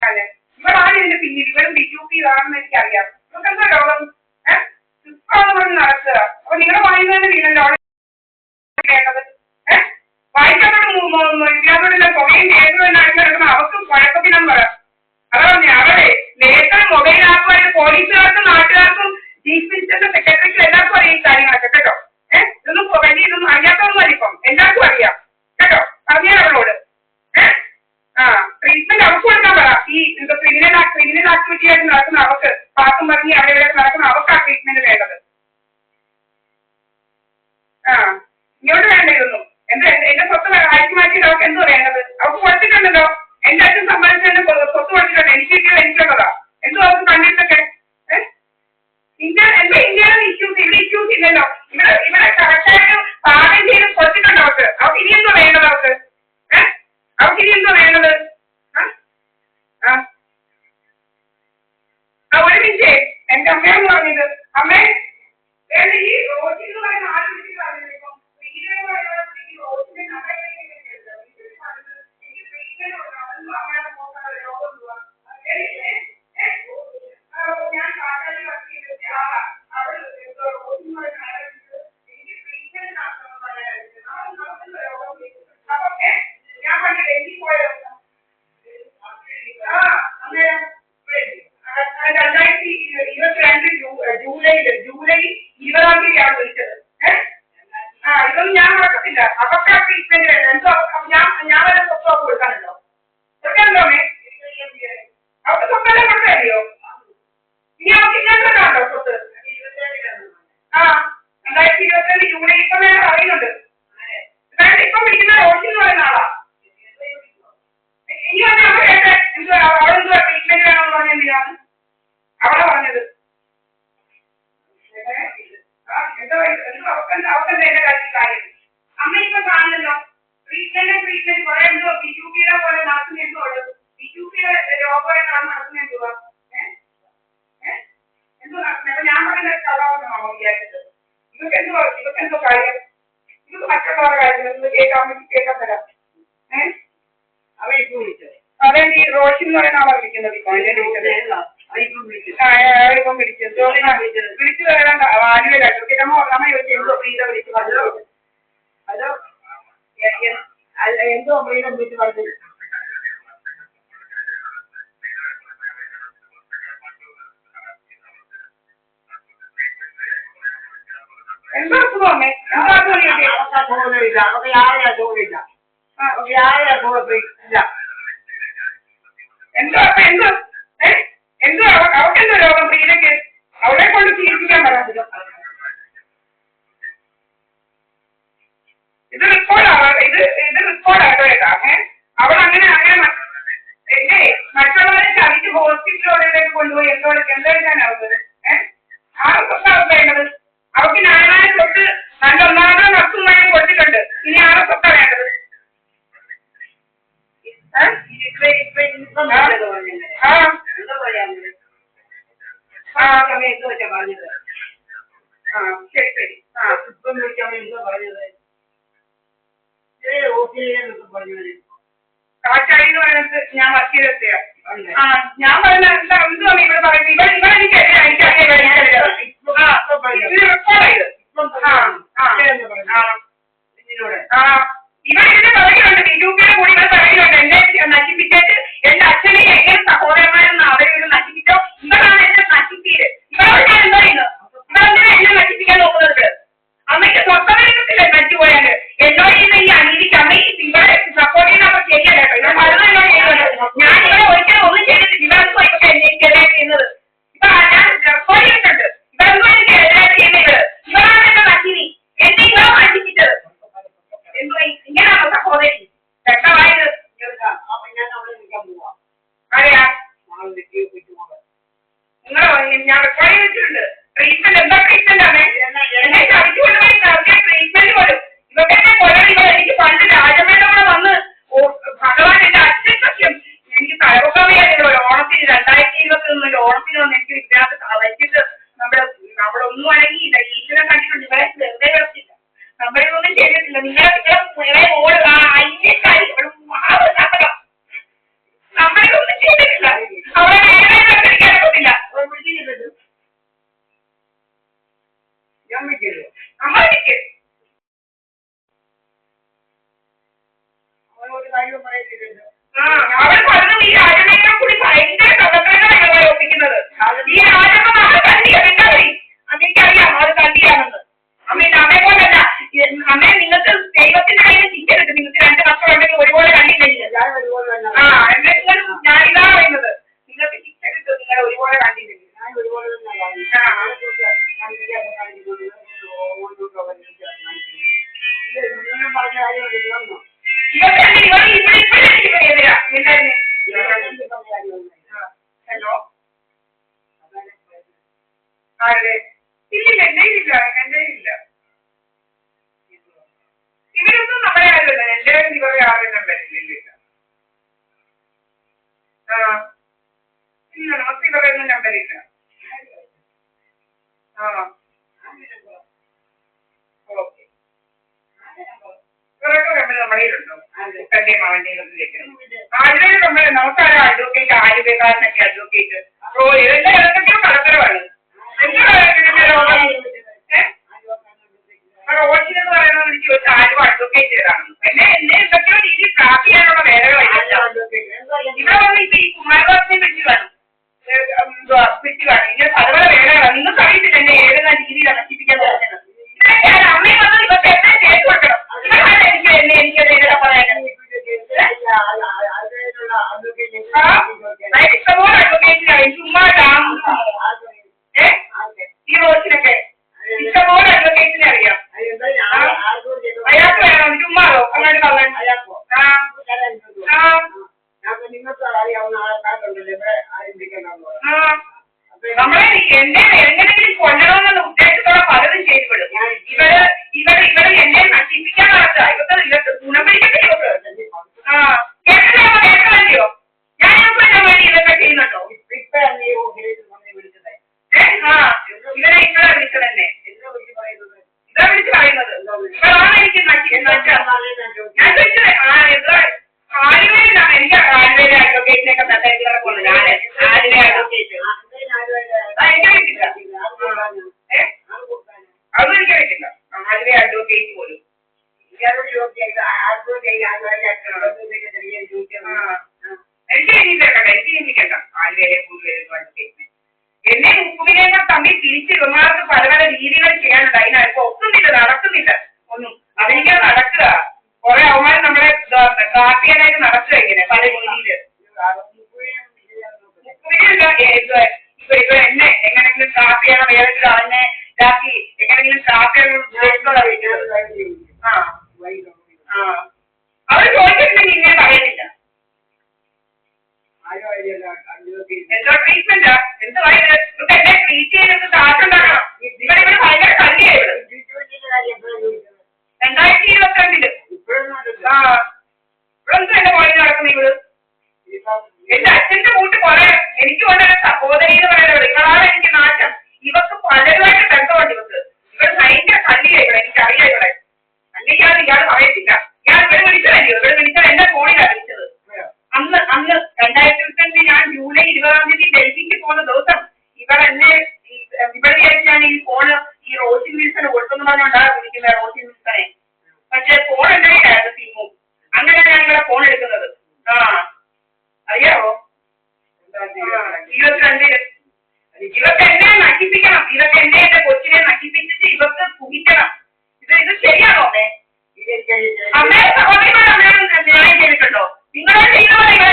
ഇവിടെ ആരും ഇതിന്റെ പിന്നിൽ ഇവരും BJP ഇതാണെന്ന് എനിക്കറിയാം. നിങ്ങൾക്ക് എന്താ രോഗം? നടക്കുക. അപ്പൊ നിങ്ങളുടെ വായുന്നതിന് വീണല്ലോ വേണ്ടത്. വായിക്കാത്തോട് ഇല്ലാത്തോടെല്ലാം പുകയും കേസും അവർക്ക് കുഴപ്പത്തിനെന്ന് പറയാം. അതാ പറഞ്ഞ അവരെ നേരത്തെ മൊബൈൽ ആപ്പുമായിട്ട് പോലീസുകാർക്കും നാട്ടുകാർക്കും ചീഫ് മിനിസ്റ്ററിന്റെ സെക്രട്ടറിക്കും എല്ലാവർക്കും അറിയാം ഈ കാര്യങ്ങളൊക്കെ കേട്ടോ. ഇതൊന്നും വലിയ ഇതൊന്നും അറിയാത്തതൊന്നുമല്ല, ഇപ്പം എല്ലാവർക്കും അറിയാം കേട്ടോ. പറഞ്ഞേ അവളോട് ട്രീറ്റ്മെന്റ് അവർക്ക് കൊടുക്കാൻ പറ. ഈ ക്രിമിനൽ ആക്ടിവിറ്റി ആയിട്ട് നടക്കുന്ന അവർക്ക് പാത്തും പറഞ്ഞ് അവിടെ ഇവിടെ നടക്കുന്ന അവർക്ക് ആ ട്രീറ്റ്മെന്റ് വേണ്ടത്. ഇങ്ങോട്ട് വേണ്ട ഇതൊന്നും. എന്റെ സ്വത്ത് അയച്ചു മാറ്റിയിട്ട് അവർക്ക് എന്തോ വേണ്ടത്? അവർക്ക് കൊടുത്തിട്ടുണ്ടല്ലോ. എന്റെ അച്ഛൻ സമ്പാദിച്ചതിന്റെ സ്വത്ത് കൊടുത്തിട്ടുണ്ട്. എനിക്കുള്ളതാ. എന്തോ അവർക്ക് കണ്ടിട്ടൊക്കെ ഇന്ത്യയിലെ ഇഷ്യൂസ് ഇവിടെ ഇഷ്യൂസ് ഇല്ലല്ലോ. ഇവിടെ കറക്റ്റായിട്ട് പാകം ചെയ്ത് കൊടുത്തിട്ടുണ്ട് അവർക്ക്. അവർക്ക് ഇനി എന്തോ വേണ്ടത്? അവർക്ക് ഇനി എന്തോ വേണ്ടത്? ഒരു മിനിറ്റ്, എന്റെ അമ്മയെന്ന് പറഞ്ഞത് അമ്മേ ഈ റോസിൽ എന്ന് പറയുന്ന ആരും പറഞ്ഞില്ല. ഇപ്പം ഞാൻ കാട്ടാളി വർക്ക് ചെയ്തിട്ട് അവിടെ ഞാൻ പണ്ട് ഡൽഹി പോയ 2022 ജൂലൈ 20-ാം തീയതിയാണ് വിളിച്ചത്. ഇതൊന്നും ഞാൻ മറക്കത്തില്ല. അവർക്ക് ആ ട്രീറ്റ്മെന്റ് എന്തോ ഞാൻ വരെ സ്വത്ത് കൊടുക്കാനുണ്ടോ? അമ്മേ അവർക്ക് സ്വത്തല്ലേ കൊടുക്കറിയോ? ഇനി അവർക്ക് ഇല്ലാത്തതാണോ സ്വത്ത്? 2022 ജൂലൈ ഇപ്പം ഞാൻ അറിയുന്നുണ്ട്. ഇപ്പം വിളിക്കുന്ന റോഷി എന്ന് പറയുന്ന ആളാ. ഇനി വന്ന് അവർ കേട്ടെ അവളെന്തുവാ ട്രീറ്റ്മെന്റ് വേണമെന്ന് പറഞ്ഞ എന്തിനാണ് അവളെ പറഞ്ഞത്? അവർക്കെന്താ എന്റെ കാര്യം? അമ്മ ഇപ്പൊ കാണുന്നല്ലോ ട്രീറ്റ്മെന്റ് കുറെ എന്തോ BJPയുടെ പോലെ നടക്കുന്ന എന്തോ BJPയുടെ രോഗമായിട്ടാണ് നടക്കുന്ന എന്തുവാ എന്തോ നടക്കുന്നത്. അപ്പൊ ഞാൻ പറയുന്നത് കഥാപാത്രമാണോ വിചാരിച്ചത്? ഇവക്കെന്തോ കാര്യം? ഇത് മറ്റുള്ളവരുടെ കാര്യങ്ങൾ കേൾക്കാൻ തരാം. അതെ ഈ റോഷൻ എന്ന് പറയുന്ന ആളെ വിളിക്കുന്നത്. ഇപ്പം വിളിച്ചത് വിളിച്ചു വരാൻ ആലുവയിൽ അഡ്വക്കേറ്റമ്മ അമ്മ ചോദിച്ചു എന്തോ പ്രീത വിളിച്ചു പറഞ്ഞോ. ഹലോ എന്തോ പ്രീത വിളിച്ചു പറഞ്ഞു. എന്താ അസുഖം അമ്മേ? എന്താ അസുഖം? ഇല്ല അവർക്ക് യാതൊരു അസുഖമില്ല. എന്തോ എന്തോ അവർക്കെന്തോ രോഗം പ്രീതയ്ക്ക്? അവളെ കൊണ്ട് ചികിത്സിക്കാൻ പറ്റില്ല. ഇത് റെക്കോർഡാട്ടോ കേട്ടാ. അവളങ്ങനെ മറ്റുള്ളവരെ ചതിച്ച് ഹോസ്പിറ്റലോടേക്ക് കൊണ്ടുപോയി എന്തെടുക്കാനാവുന്നത്? ആരും സ്വത്താണ് വേണ്ടത്? അവർക്ക് ന്യായമായ സ്വത്ത് നല്ല ഒന്നാമതോ നഷ്ടമായി കൊടുത്തിട്ടുണ്ട്. ഇനി ആരും സ്വത്താണ് വേണ്ടത്? ശരി ശരി. കാറ്റാടി എന്ന് പറയുന്നത് ഞാൻ വർക്ക് ചെയ്തെത്തിയാ. ഞാൻ പറഞ്ഞ എന്തുവാ ഇവിടെ പറയുന്നത്? ഇവിടെ എനിക്കറിയാം ഇത് റെക്കോർഡായത്. ഇവർ ഇതിന്റെ പറയുന്നുണ്ട് BJPയുടെ കൂടി ഇവർ പറയുന്നുണ്ട് എന്നെ നശിപ്പിച്ചിട്ട് എന്റെ അച്ഛനെയും എങ്ങനെ സഹോദരന്മാരെന്ന് അവരെ നശിപ്പിച്ചോ. ഇവരാണ് എന്നെ നശിപ്പിയത്. ഇവരോട് ഞാൻ എന്താ ചെയ്യുന്നത്? ഇവരെന്തിനാ എന്നെ നശിപ്പിക്കാൻ നോക്കുന്നത്? അമ്മയ്ക്ക് സ്വസ്ഥതയില്ല നശിച്ചുപോയാല്. എന്നോട് ചെയ്യുന്ന ഈ അനീതിക്ക് അമ്മ ഇവരെ സപ്പോർട്ട് ചെയ്യുന്ന അവർ ചെയ്യല്ലേ? ഇവർ പലതും എന്നോട് ചെയ്യുന്നുണ്ട്. ഞാൻ ഇവരെ ഒരിക്കലും ഒന്നും ചെയ്തിട്ട് ഇവർക്ക് ഇവർക്ക് എന്നെ ചെയ്യുന്നത്. ആരുടെ ഇല്ലില്ല, എന്റെ ഇല്ല, എന്റെ ഇല്ല. ഇവരൊന്നും നമ്മുടെ ആരുമല്ല, എന്റെ ഇവരെ ആരുടെ നമ്പരില്ല. ആ ഇല്ല, നമുക്ക് ഇവരുടെ ഒന്നും നമ്പരില്ല. ആ ഓക്കെ. ഇവരൊക്കെ നമ്പർ നമ്മുടെ കയ്യിലുണ്ടോ? കുട്ടന്റെയും അവന്റെയും ആരുടെ നമ്പർ? നമുക്കാരോ അഡ്വക്കേറ്റ്, ആലുവേക്കാരനൊക്കെ അഡ്വക്കേറ്റ് ഇതെല്ലാം ഏതൊക്കെയോ കടത്തരവാണ്. റോഷിനെന്ന് പറയുന്നത് എനിക്ക് ചോദിച്ചാൽ ആരും അഡ്വക്കേറ്റ് ചെയ്താണ്. എന്നെ എന്തൊക്കെയോ രീതിയിൽ ട്രാക്ക് ചെയ്യാനുള്ള വേലകളായില്ല. ഇവിടെ വന്ന് ഇപ്പൊ ഈ കുമാരദാസിനെ പറ്റി വേണം ഇങ്ങനെ പല പല വേലകളാണ്. നിങ്ങൾക്ക് അറിയത്തില്ല എന്നെ ഏതെല്ലാം രീതിയിലാണ് നശിപ്പിക്കാൻ പറഞ്ഞത്. അമ്മയും വന്നത് ഇവർക്ക് എന്നെ കേസ് കൊടുക്കണം. ഇവരാണ് എനിക്കത് എങ്ങനെ പറയാൻ ഇഷ്ടംപോലെ അഡ്വക്കേറ്റിനാണ്. ചുമ്മാ ഈ റോഷിനൊക്കെ ഇഷ്ടംപോലെ അഡ്വക്കേറ്റിനെ അറിയാം. അയാൾക്ക് വേണം ചുമ്മാതോ അങ്ങനെ കള്ളൻ. നമ്മളെ എന്നെ എങ്ങനെങ്കിലും കൊല്ലണമെന്നുള്ള ഉദ്ദേശത്തോടെ പലതും ചെയ്തുവിടും. ഇവര് എന്നെ നശിപ്പിക്കാൻ നടത്തുക. ഇവർക്ക് ഗുണം പിടിക്കട്ടെ. ഇവർക്ക് കേൾക്കണല്ലയോ? ഞാൻ വേണ്ടി ഇതൊക്കെ ചെയ്യുന്നുണ്ടോ? ഇവരെ ഇങ്ങളെ വിളിച്ചത് തന്നെ ഇതാ വിളിച്ച് പറയുന്നത്. ഇവരാണ് എനിക്ക് ഞാൻ ചോദിച്ചത് ആലുവയിലാണ്. എനിക്ക് ആലുവയിലെ അഡ്വക്കേറ്റിനെയൊക്കെ മെസ്സേജ് കിടക്കുന്നു. ഞാൻ ആലുവ അഡ്വക്കേറ്റ് എനിക്ക് അറിയത്തില്ല. അതും എനിക്ക് അറിയത്തില്ല. ആലുവ അഡ്വക്കേറ്റ് പോലും എനിക്ക് എഴുതിയിട്ടേക്കണ്ട. എനിക്ക് ചിന്തിക്കണ്ട ആലുവയിലെ കൂടുതൽ അഡ്വക്കേറ്റിനെ. എന്നെ മുക്കുവിനെയും തമ്മിൽ തിരിച്ച് ഇവന്മാർക്ക് പല പല രീതികൾ ചെയ്യാനുണ്ട്. അതിനകത്ത് ഒക്കുന്നില്ല, നടക്കുന്നില്ല ഒന്നും. അതിനിങ്ങനെ നടക്കുക. കുറെ അവന്മാർ നമ്മളെ കാപ്പിയാനായിട്ട് നടക്കുക ഇങ്ങനെ പല രീതിയില്. ഇപ്പൊ എന്നെ എങ്ങനെങ്കിലും കാപ്പിയാണ് വേറെ അവനെ ഇതാക്കി എങ്ങനെങ്കിലും കാപ്പിയാണ് അവർ ചോദിച്ചിട്ടുണ്ടെങ്കിൽ ഇങ്ങനെ പറയത്തില്ല. എന്തോ ട്രീറ്റ്മെന്റാ? എന്തുവായത്? ഇപ്പൊ എന്നെ ട്രീറ്റ് ചെയ്തിട്ട് കാശുണ്ടാക്കണം. ഇവിടെ ഭയങ്കര കല്ലിയായി. 2022 ഇവിടെ എന്റെ കോളേജ് നടക്കുന്ന ഇവള് എന്റെ അച്ഛന്റെ കൂട്ട് കുറെ എനിക്ക് കൊണ്ടുവന്ന സഹോദരി എന്ന് പറയുന്നത് ഇവളാണ് എനിക്ക് നാശം. ഇവക്ക് പലരുമായിട്ട് ബന്ധമുണ്ട്. ഇവർ ഭയങ്കര കല്ലിയായി ഇവിടെ. എനിക്കറിയാം ഇവിടെ കല്ലിയാതെ ഇയാൾ പറയത്തില്ല. ഇവിടെ വിളിച്ചതല്ലയോ? ഇവിടെ വിളിച്ചത് എന്റെ ഫോണിലാണ് വിളിച്ചത്. അന്ന് 2022 ഞാൻ ജൂലൈ 20 ഡൽഹിക്ക് പോകുന്ന ദിവസം ഇവരെന്നെ ഇവിടെ വിചാരിച്ച് ഞാൻ ഈ ഫോണ് ഈ റോഷിൻ വിൽസന് കൊടുത്തെന്ന് പറഞ്ഞുകൊണ്ടാണ് വിളിക്കുന്നത്. റോഷിൻ വിൽസനെ പക്ഷെ ഫോൺ എന്റെ കയ്യിലായിരുന്നു സിമ്മും. അങ്ങനെ ഞാൻ ഇവിടെ ഫോൺ എടുക്കുന്നത്. അറിയാവോ? 22 ഇവർക്ക് എന്നെ നശിപ്പിക്കണം. ഇവർക്ക് എന്നെ എന്റെ കൊച്ചിനെ നശിപ്പിച്ചിട്ട് ഇവർക്ക് സുഖിക്കണം. ഇത് ശരിയാണോ? അമ്മേ അമ്മയുടെ സഹോദരിമാർ അമ്മയോട് ന്യായം ചെയ്തിട്ടുണ്ടോ? നിങ്ങളെ ചെയ്യുന്ന പോലെ